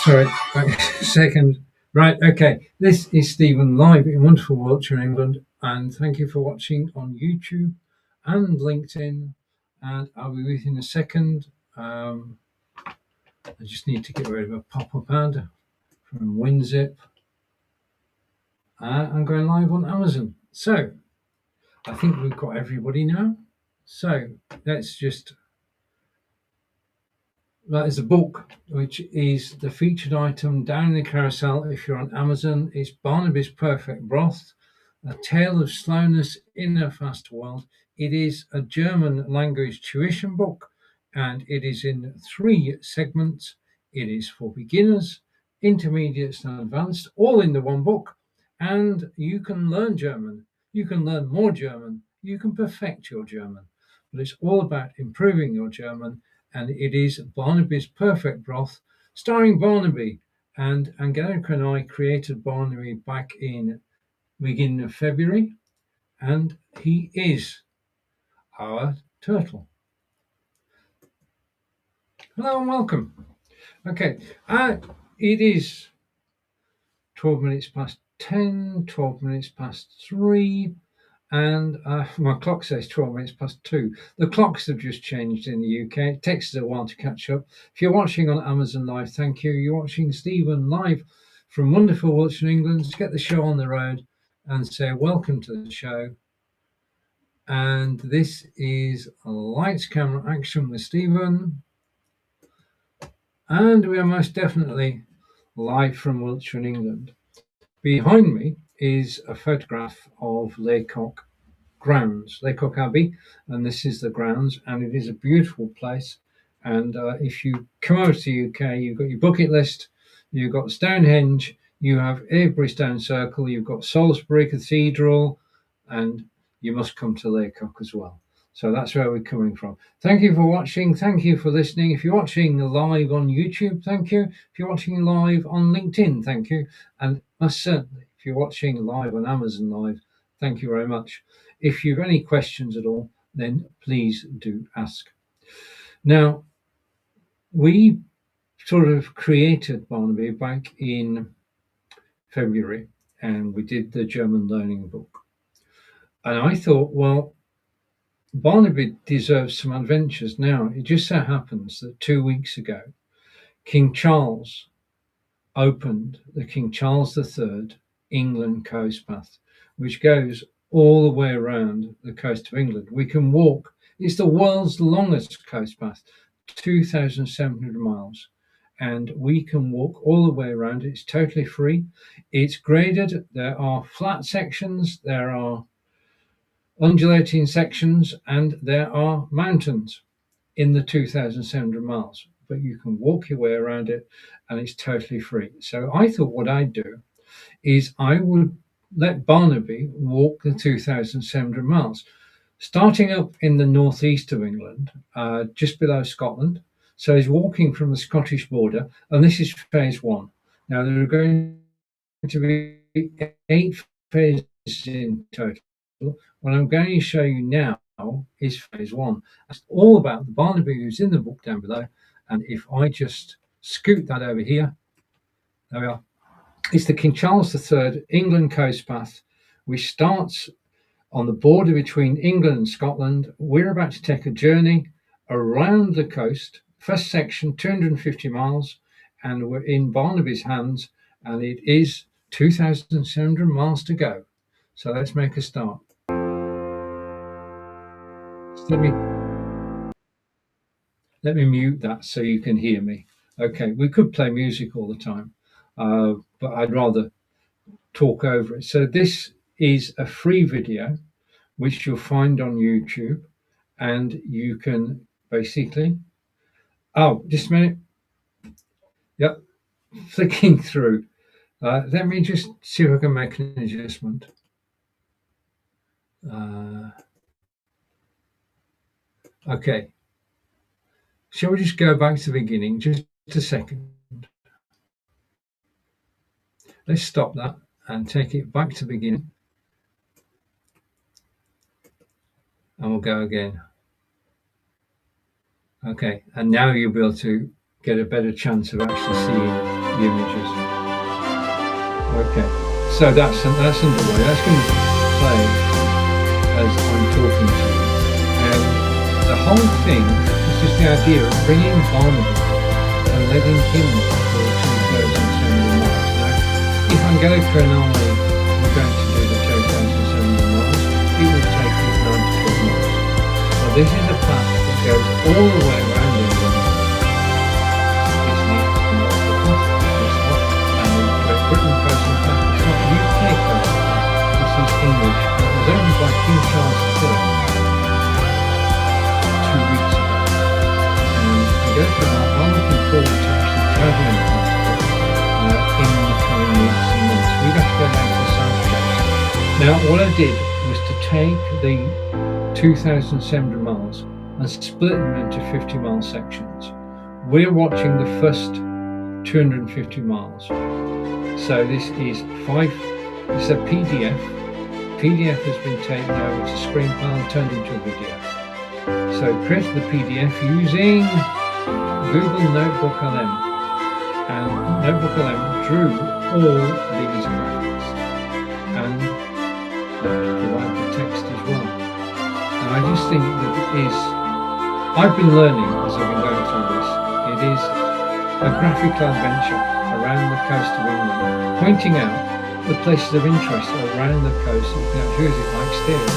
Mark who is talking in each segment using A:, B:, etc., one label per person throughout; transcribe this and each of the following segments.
A: Sorry, back a second. Right, okay. This is Steven live in wonderful Wiltshire, England, and thank you for watching on YouTube and LinkedIn. And I'll be with you in a second. I just need to get rid of a pop-up ad from WinZip. I'm going live on Amazon. So I think we've got everybody now. So let's just. That is a book, which is the featured item down in the carousel if you're on Amazon. It's Barnaby's Perfect Broth, A Tale of Slowness in a Fast World. It is a German language tuition book, and it is in 3 segments. It is for beginners, intermediates, and advanced, all in the one book. And you can learn German. You can learn more German. You can perfect your German. But it's all about improving your German. And it is Barnaby's Perfect Broth, starring Barnaby. And Angelika and I created Barnaby back in beginning of February, and he is our turtle. Hello and welcome. Okay, it is 12 minutes past 10, 12 minutes past 3, and my clock says 12 minutes past 2. The clocks have just changed in the UK. It takes us a while to catch up. If you're watching on Amazon Live, thank you. You're watching Steven live from wonderful Wiltshire, England. Let's get the show on the road and say welcome to the show. And this is Lights, Camera, Action with Steven. And we are most definitely live from Wiltshire, England. Behind me is a photograph of Laycock grounds, Laycock Abbey, and this is the grounds, and it is a beautiful place. And if you come over to the UK, you've got your bucket list, you've got Stonehenge, you have Avebury Stone Circle, you've got Salisbury Cathedral, and you must come to Laycock as well. So that's where we're coming from. Thank you for watching. Thank you for listening. If you're watching live on YouTube, thank you. If you're watching live on LinkedIn, thank you. And most certainly, if you're watching live on Amazon Live, thank you very much. If you've any questions at all, then please do ask. Now, we sort of created Barnaby back in February, and we did the German learning book. And I thought, well, Barnaby deserves some adventures. Now, it just so happens that 2 weeks ago, King Charles opened the King Charles III England Coast Path, which goes all the way around the coast of England. We can walk. It's the world's longest coast path, 2,700 miles. And we can walk all the way around. It's totally free. It's graded. There are flat sections. There are undulating sections, and there are mountains in the 2,700 miles, but you can walk your way around it, and it's totally free. So I thought what I'd do is I would let Barnaby walk the 2,700 miles, starting up in the northeast of England, just below Scotland. So he's walking from the Scottish border, and this is phase 1. Now, there are going to be 8 phases in total. What I'm going to show you now is phase 1. It's all about the Barnaby who's in the book down below. And if I just scoot that over here, there we are. It's the King Charles III England Coast Path, which starts on the border between England and Scotland. We're about to take a journey around the coast. First section, 250 miles, and we're in Barnaby's hands, and it is 2,700 miles to go. So let's make a start. Let me mute that so you can hear me. Okay, we could play music all the time, but I'd rather talk over it. So this is a free video, which you'll find on YouTube, and you can basically, oh, just a minute. Yep, flicking through. Let me just see if I can make an adjustment. Okay. Shall we just go back to the beginning? Just a second. Let's stop that and take it back to the beginning. And we'll go again. Okay, and now you'll be able to get a better chance of actually seeing the images. Okay, so that's underway. That's going to play as I'm talking to you. And the whole thing is just the idea of bringing Barnaby and letting him go to 2,700 miles. Now, if Angelika and I were going to do the 2,700 miles, it would take us 9 to 12 miles. So this is a path that goes all the way around England. It's neat to know the path. It's not Great Britain coastal path. It's not UK coastal path. This is English. It was owned by King Charles III 2 weeks ago. And Angelika and I are looking forward to actually travelling part of it in the coming weeks and months. We've got to go down to the south coast. Now, what I did was to take the 2,700 miles and split them into 50-mile sections. We're watching the first 250 miles. So this is it's a PDF. PDF has been taken over to screen file and turned into a video. So created the PDF using Google NoteBookLM, and NoteBookLM drew all these graphics and provide the text as well. And I just think that I've been learning as I've been going through this, it is a graphical adventure around the coast of England, pointing out the places of interest around the coast that you can actually use it like steering.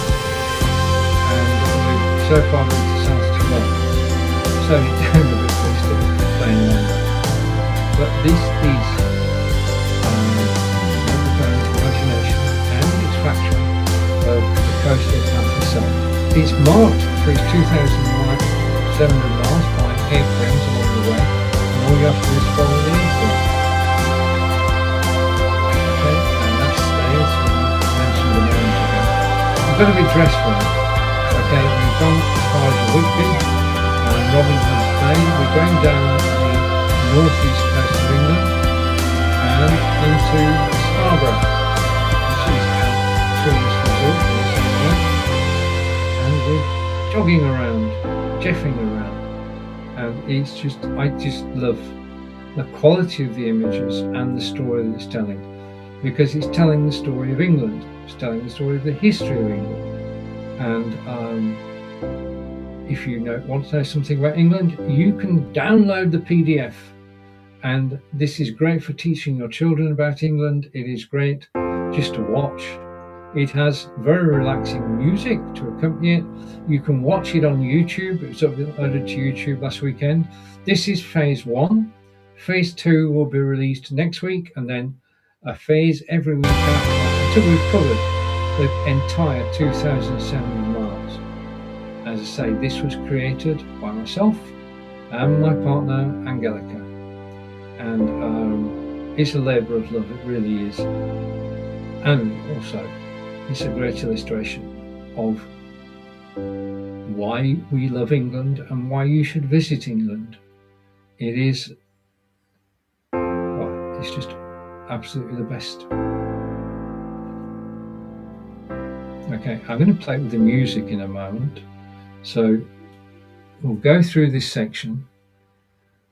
A: And we've so far moved to South Tyrol, slowing it down a bit, but still playing around. But this is imagination and its fraction of the coastal path itself. It's marked for its 2,700 miles by airframes along the way, and all you have to do is follow the airframe. Okay, and that's stairs, we mentioned a moment ago. You've got to be dressed for it. Okay, we've gone as far as Whitby and Robin Hood's Bay. We're going down the northeast coast of England and into Scarborough, which is our tourist resort in the same way. And we're jogging around, jeffing around, and it's just, I just love the quality of the images and the story that it's telling, because it's telling the story of England, it's telling the story of the history of England. And if you want to know something about England, you can download the PDF, and this is great for teaching your children about England. It is great just to watch. It has very relaxing music to accompany it. You can watch it on YouTube. It was uploaded to YouTube last weekend. This is phase 1. Phase 2 will be released next week, and then a phase every week after that until we've covered the entire 2,700 miles. As I say, this was created by myself and my partner Angelika, and it's a labour of love, it really is. And also, it's a great illustration of why we love England and why you should visit England. It is, well, it's just absolutely the best. Okay, I'm going to play with the music in a moment. So we'll go through this section.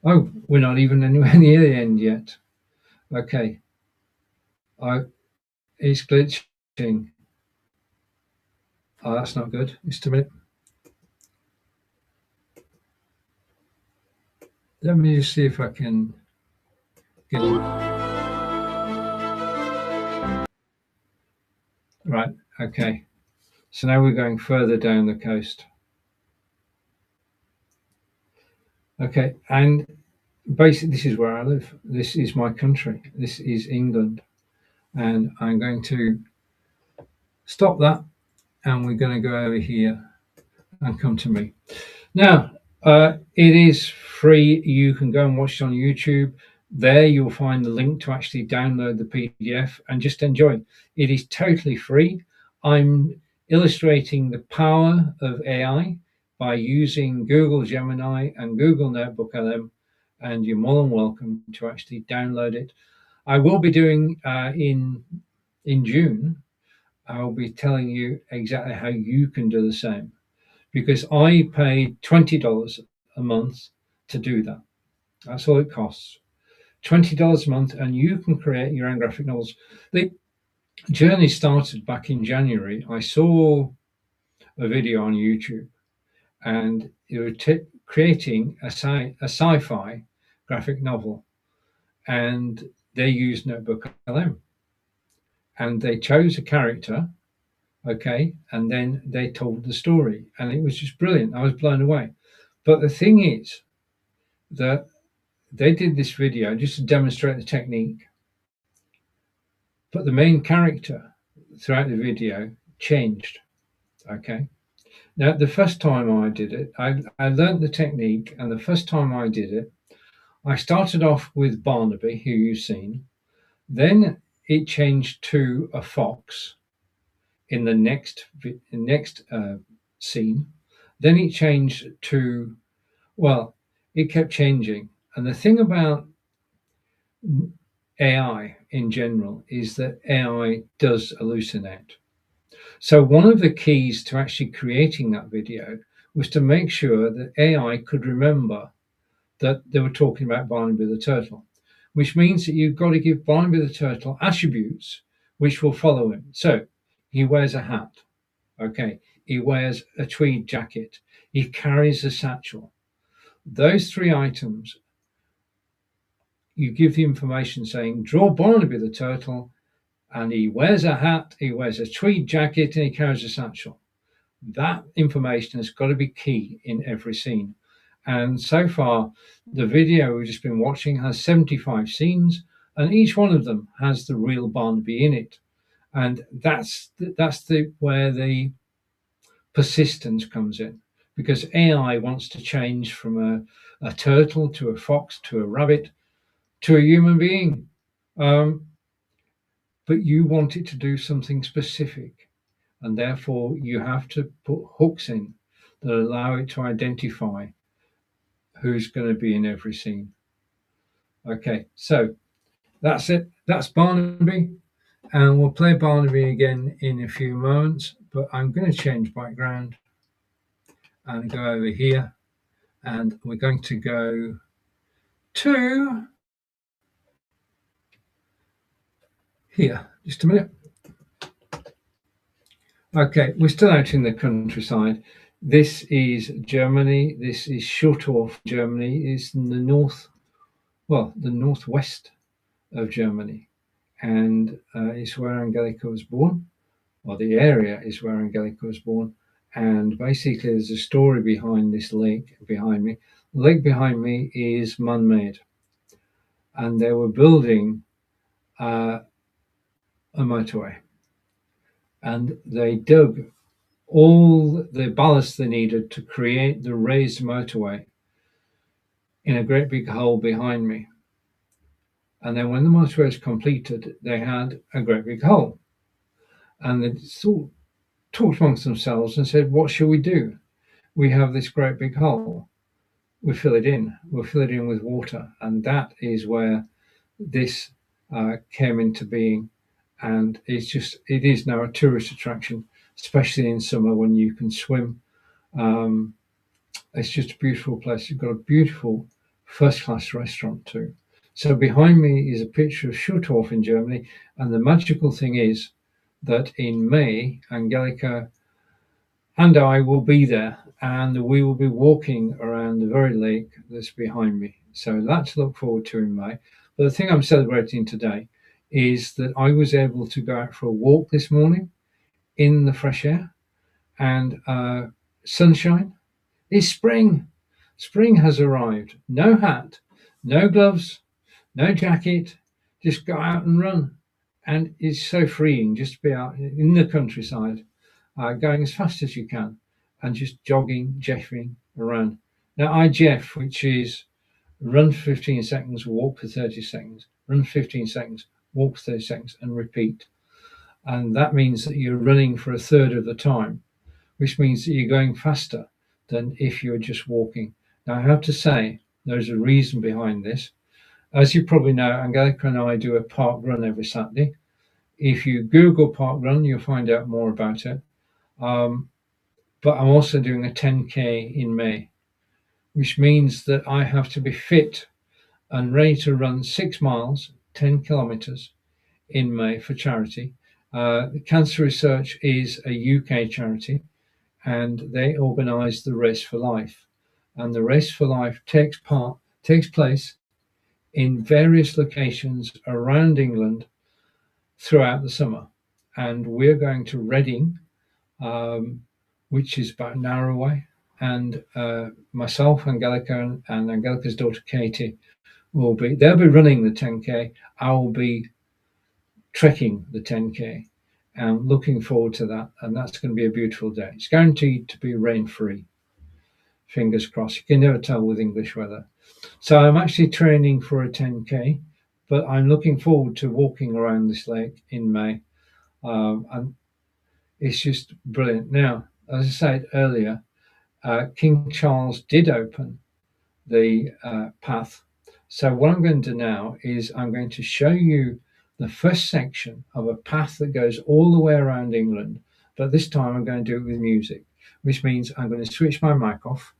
A: Oh, we're not even anywhere near the end yet. Okay. It's glitching. Oh, that's not good. Just a minute. Let me just see if I can get it. Right, okay. So now we're going further down the coast. Okay, and basically this is where I live. This is my country. This is England. And I'm going to stop that, and we're going to go over here and come to me. Now, it is free. You can go and watch it on YouTube. There you'll find the link to actually download the PDF and just enjoy. It is totally free. I'm illustrating the power of AI by using Google Gemini and Google NoteBookLM, and you're more than welcome to actually download it. I will be doing in in June, I'll be telling you exactly how you can do the same, because I paid $20 a month to do that. That's all it costs. $20 a month, and you can create your own graphic novels. The journey started back in January. I saw a video on YouTube, and they were creating a sci-fi graphic novel, and they used NoteBookLM, and they chose a character, okay, and then they told the story, and it was just brilliant. I was blown away. But the thing is that they did this video just to demonstrate the technique, but the main character throughout the video changed. Okay. Now, the first time I did it, I learned the technique, and the first time I did it, I started off with Barnaby, who you've seen. Then it changed to a fox in the next scene. Then it changed to, well, it kept changing. And the thing about AI in general is that AI does hallucinate. So one of the keys to actually creating that video was to make sure that AI could remember that they were talking about Barnaby the turtle, which means that you've got to give Barnaby the turtle attributes which will follow him. So he wears a hat. Okay. He wears a tweed jacket. He carries a satchel. Those three items, you give the information saying, draw Barnaby the turtle, and he wears a hat, he wears a tweed jacket, and he carries a satchel. That information has got to be key in every scene. And so far, the video we've just been watching has 75 scenes, and each one of them has the real Barnaby in it. And that's where the persistence comes in, because AI wants to change from a turtle to a fox to a rabbit to a human being. But you want it to do something specific, and therefore you have to put hooks in that allow it to identify who's going to be in every scene. Okay, so that's it. That's Barnaby, and we'll play Barnaby again in a few moments, but I'm going to change background and go over here, and we're going to go to here. Just a minute. Okay, we're still out in the countryside. This is Germany. This is Schultorf, Germany. It's in the the northwest of Germany, and it's where Angelika was born, or the area is where Angelika was born. And basically, there's a story behind this lake behind me. The lake behind me is man-made, and they were building a motorway, and they dug all the ballast they needed to create the raised motorway in a great big hole behind me. And then when the motorway was completed, they had a great big hole. And they talked amongst themselves and said, what shall we do? We have this great big hole. We fill it in. We'll fill it in with water. And that is where this came into being. And it is now a tourist attraction, especially in summer when you can swim. It's just a beautiful place. You've got a beautiful first-class restaurant too. So behind me is a picture of Schultorf in Germany. And the magical thing is that in May, Angelika and I will be there, and we will be walking around the very lake that's behind me. So that's to look forward to in May. But the thing I'm celebrating today is that I was able to go out for a walk this morning in the fresh air and sunshine. It's spring. Spring has arrived. No hat, no gloves, no jacket. Just go out and run. And it's so freeing just to be out in the countryside, going as fast as you can and just jogging, jeffing around. Now, I jeff, which is run for 15 seconds, walk for 30 seconds, run for 15 seconds, walk for 30 seconds, and repeat. And that means that you're running for a third of the time, which means that you're going faster than if you're just walking. Now, I have to say, there's a reason behind this. As you probably know, Angelika and I do a park run every Saturday. If you Google parkrun, you'll find out more about it. But I'm also doing a 10K in May, which means that I have to be fit and ready to run 6 miles, 10 kilometers in May for charity. Cancer Research is a UK charity, and they organise the Race for Life. And the Race for Life takes place in various locations around England throughout the summer. And we're going to Reading, which is about an hour away. And myself, Angelika, and Angelika's daughter Katie they'll be running the 10K. I will be trekking the 10K. And looking forward to that. And that's going to be a beautiful day. It's guaranteed to be rain-free. Fingers crossed. You can never tell with English weather. So I'm actually training for a 10K, but I'm looking forward to walking around this lake in May. And it's just brilliant. Now, as I said earlier, King Charles did open the path. So what I'm going to do now is I'm going to show you the first section of a path that goes all the way around England, but this time I'm going to do it with music, which means I'm going to switch my mic off.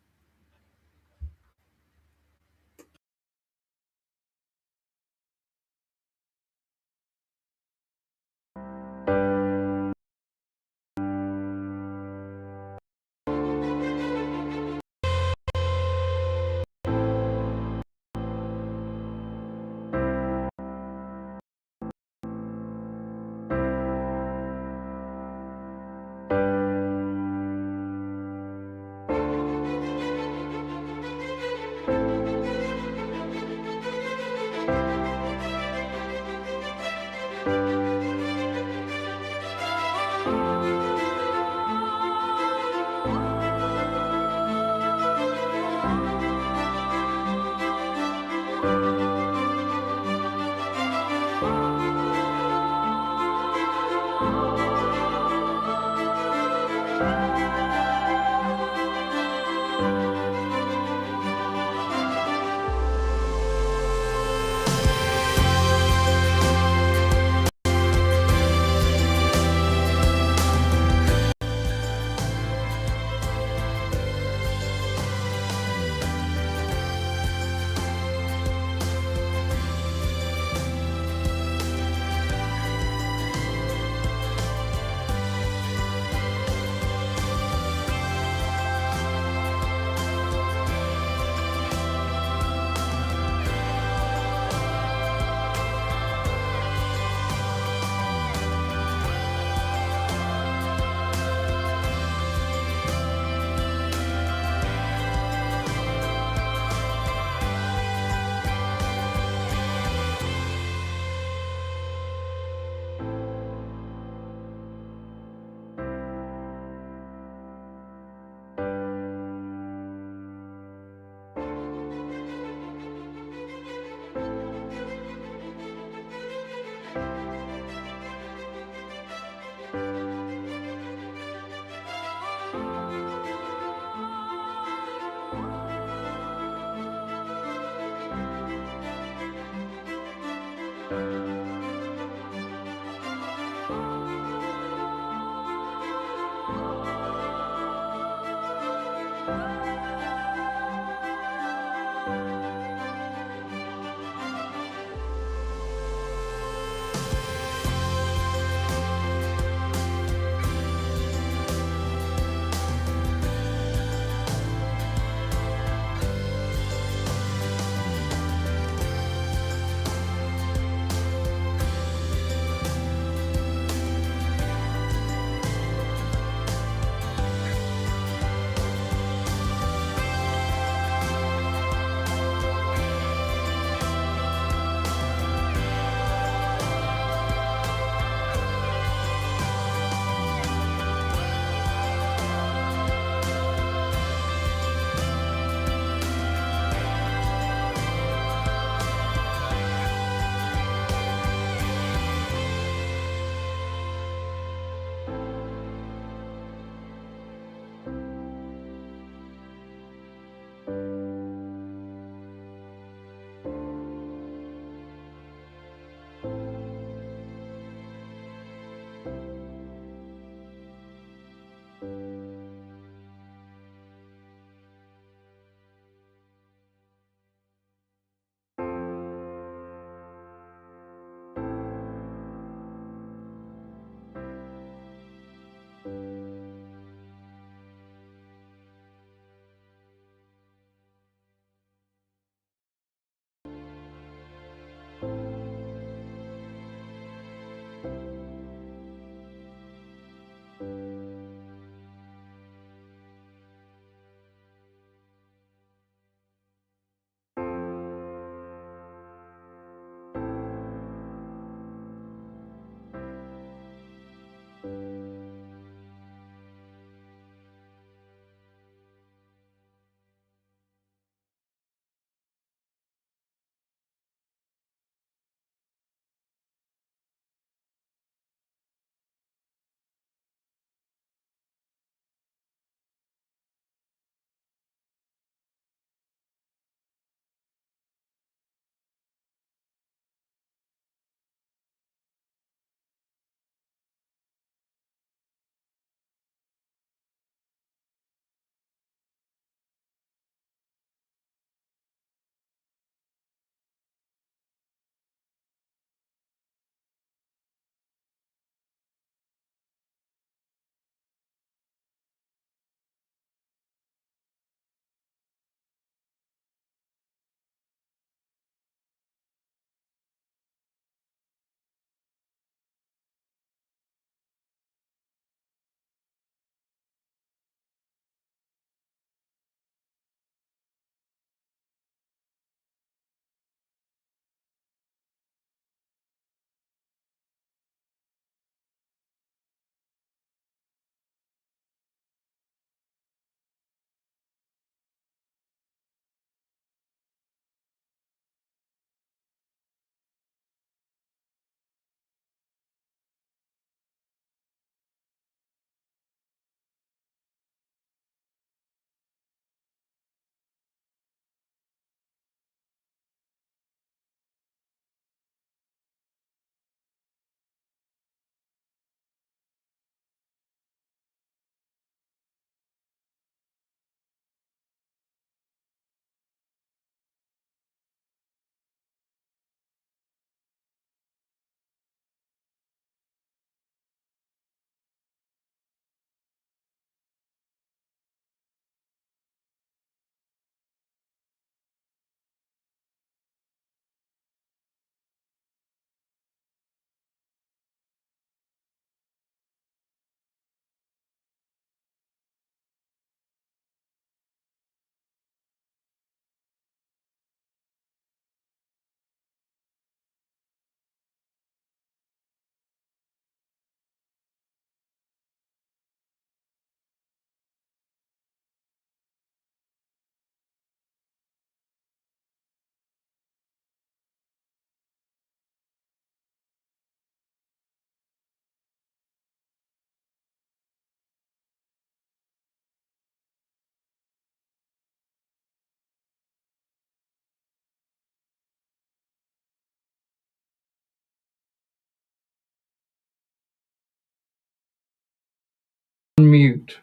A: Mute.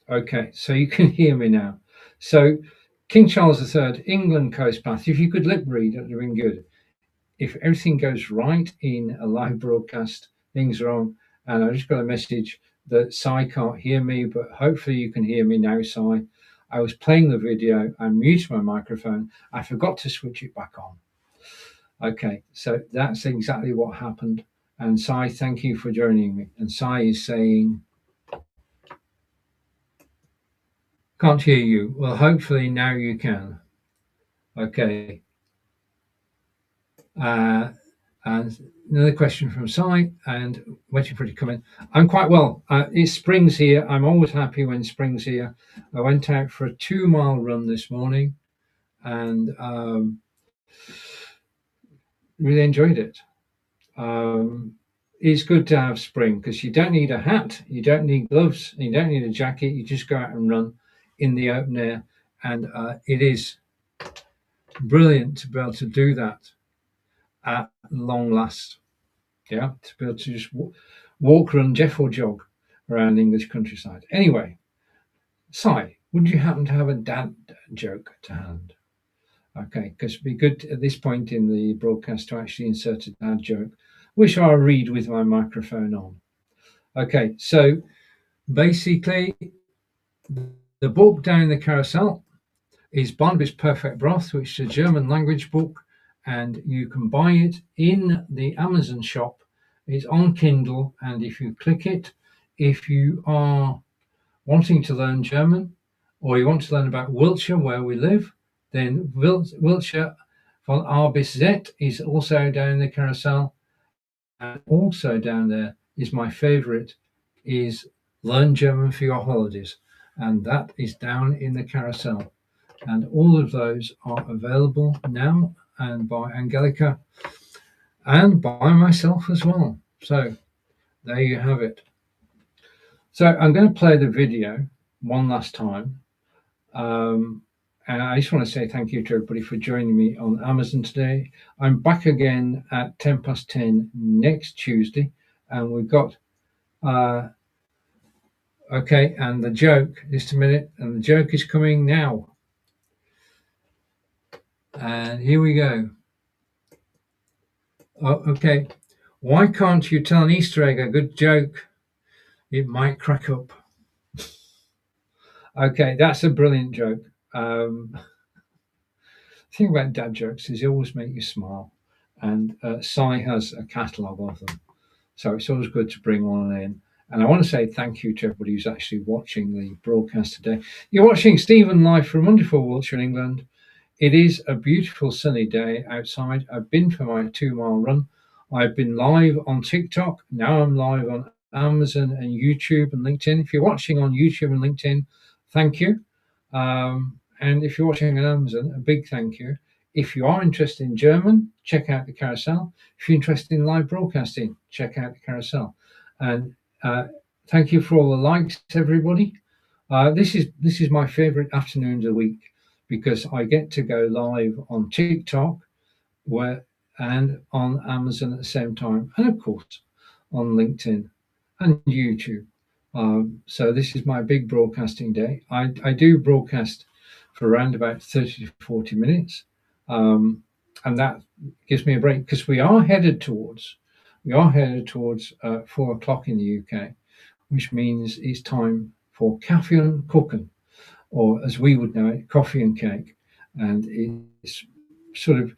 A: Okay, so you can hear me now. So, King Charles III, England Coast Path. If you could lip read, that would have been good. If everything goes right in a live broadcast, things wrong. And I just got a message that Sai can't hear me, but hopefully you can hear me now, Sai. I was playing the video, I muted my microphone, I forgot to switch it back on. Okay, so that's exactly what happened. And Sai, thank you for joining me. And Sai is saying, can't hear you. Well, hopefully now you can. Okay. And another question from Sai, and waiting for it to come in. I'm quite well. It's spring's here. I'm always happy when spring's here. I went out for a 2-mile run this morning and really enjoyed it. It's good to have spring because you don't need a hat, you don't need gloves, you don't need a jacket. You just go out and run in the open air, and it is brilliant to be able to do that at long last. Yeah, to be able to just walk, run, Jeff, or jog around the English countryside. Anyway, Si, would you happen to have a dad joke to hand? Okay, because it'd be good at this point in the broadcast to actually insert a dad joke, which I'll read with my microphone on. Okay, so basically, the book down in the carousel is Barnaby's Perfect Broth, which is a German language book, and you can buy it in the Amazon shop. It's on Kindle, and if you click it, if you are wanting to learn German or you want to learn about Wiltshire, where we live, then Wiltshire von A bis Z is also down in the carousel. And also down there is my favorite, is Learn German for Your Holidays. And that is down in the carousel. And all of those are available now, and by Angelika and by myself as well. So there you have it. So I'm going to play the video one last time. And I just want to say thank you to everybody for joining me on Amazon today. I'm back again at 10:10 next Tuesday, and we've got okay, and the joke, just a minute, and the joke is coming now. And here we go. Oh, okay. Why can't you tell an Easter egg a good joke? It might crack up. Okay, that's a brilliant joke. The thing about dad jokes is they always make you smile. And Si has a catalogue of them. So it's always good to bring one in. And I want to say thank you to everybody who's actually watching the broadcast today. You're watching Steven live from wonderful Wiltshire, England. It is a beautiful sunny day outside. I've been for my 2-mile run. I've been live on TikTok. Now I'm live on Amazon and YouTube and LinkedIn. If you're watching on YouTube and LinkedIn, thank you. And if you're watching on Amazon, a big thank you. If you are interested in German, check out the carousel. If you're interested in live broadcasting, check out the carousel. And thank you for all the likes, everybody. This is my favorite afternoons of the week because I get to go live on TikTok and on Amazon at the same time, and of course on LinkedIn and YouTube. So this is my big broadcasting day. I do broadcast for around about 30 to 40 minutes, and that gives me a break because we are headed towards 4 o'clock in the UK, which means it's time for Kaffee and Kuchen, or as we would know it, coffee and cake. And it's sort of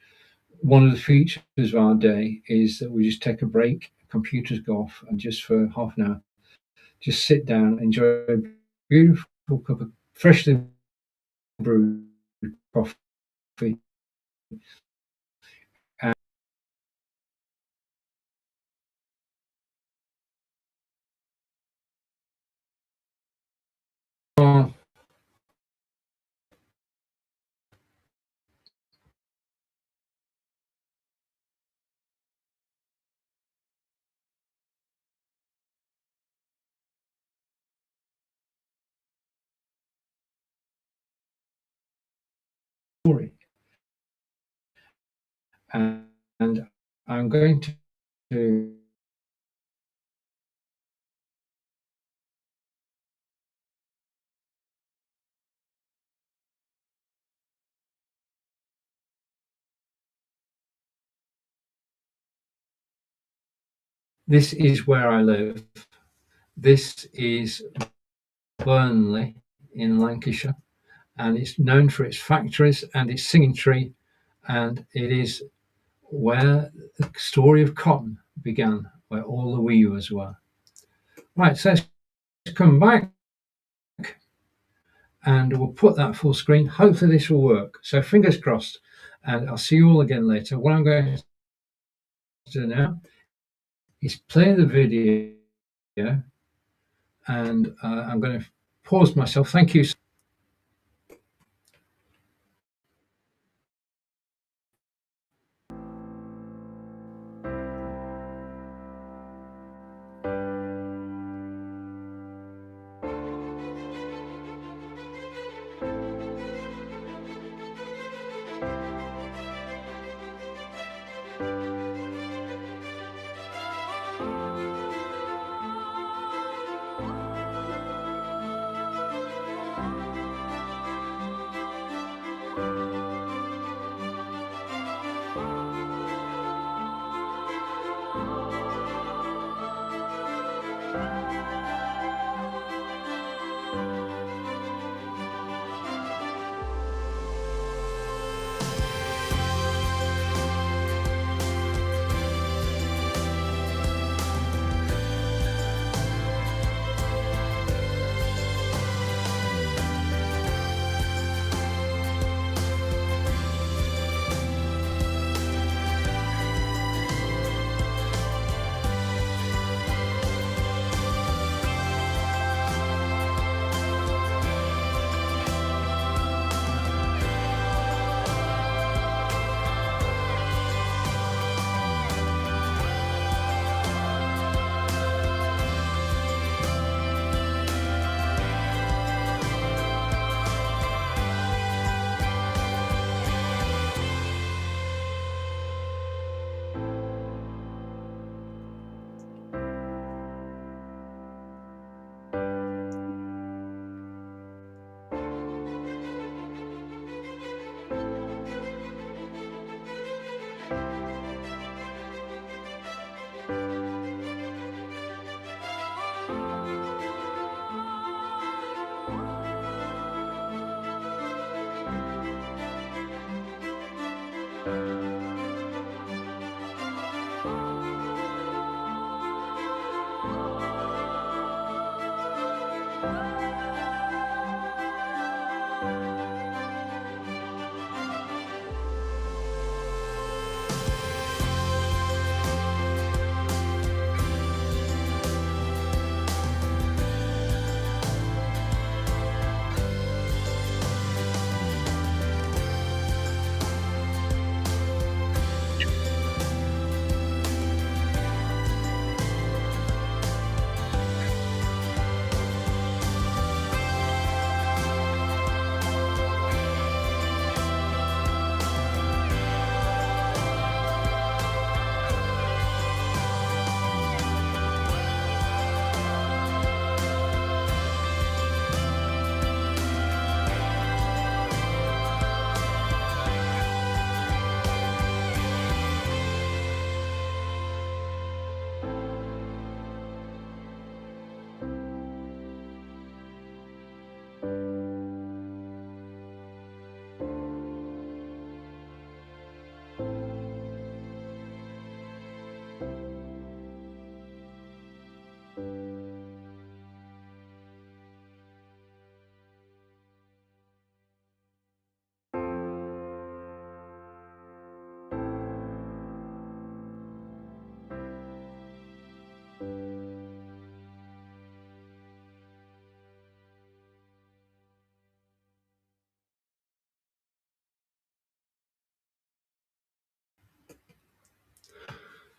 A: one of the features of our day is that we just take a break, computers go off, and just for half an hour, just sit down, enjoy a beautiful cup of freshly brewed coffee. And story. And I'm going to this is where I live. This is Burnley in Lancashire, and it's known for its factories and its singing tree, and it is where the story of cotton began, where all the weavers were. Right, so let's come back and we'll put that full screen. Hopefully this will work. So fingers crossed, and I'll see you all again later. What I'm going to do now is play the video, and I'm going to pause myself. Thank you.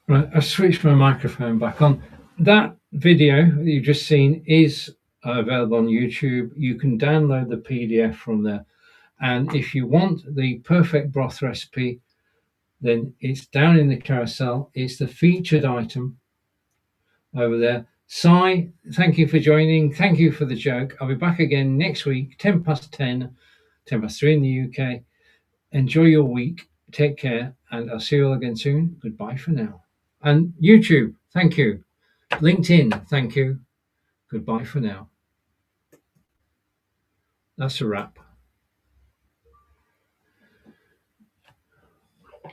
A: Right, I've switched my microphone back on. That video that you've just seen is available on YouTube. You can download the PDF from there. And if you want the perfect broth recipe, then it's down in the carousel. It's the featured item over there. Si, thank you for joining. Thank you for the joke. I'll be back again next week, 10 past 10, 10 past 3 in the UK. Enjoy your week. Take care. And I'll see you all again soon. Goodbye for now. And YouTube, thank you. LinkedIn, thank you. Goodbye for now. That's a wrap.